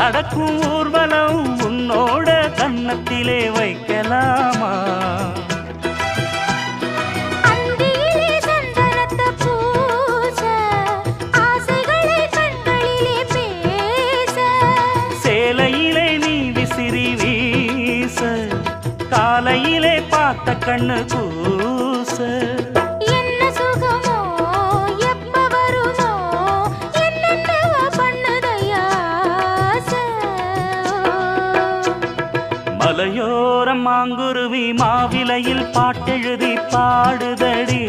நடக்கும் ஊர்வலம் உன்னோட கன்னத்திலே வைக்கலாமா? அந்தியிலே சந்தனத்தை பூச, ஆசைகளை கண்களிலே பேச, சேலையிலே நீ விசிறி வீச, காலையிலே பார்த்த கண்ணு கூச. என்ன சுகமோ எப்ப வருமோ என்னென்னவோ பண்ணுதையா ஆசை. மலையோரம் மாங்குருவி மாவிலையில் பாட்டெழுதி பாடுதடி.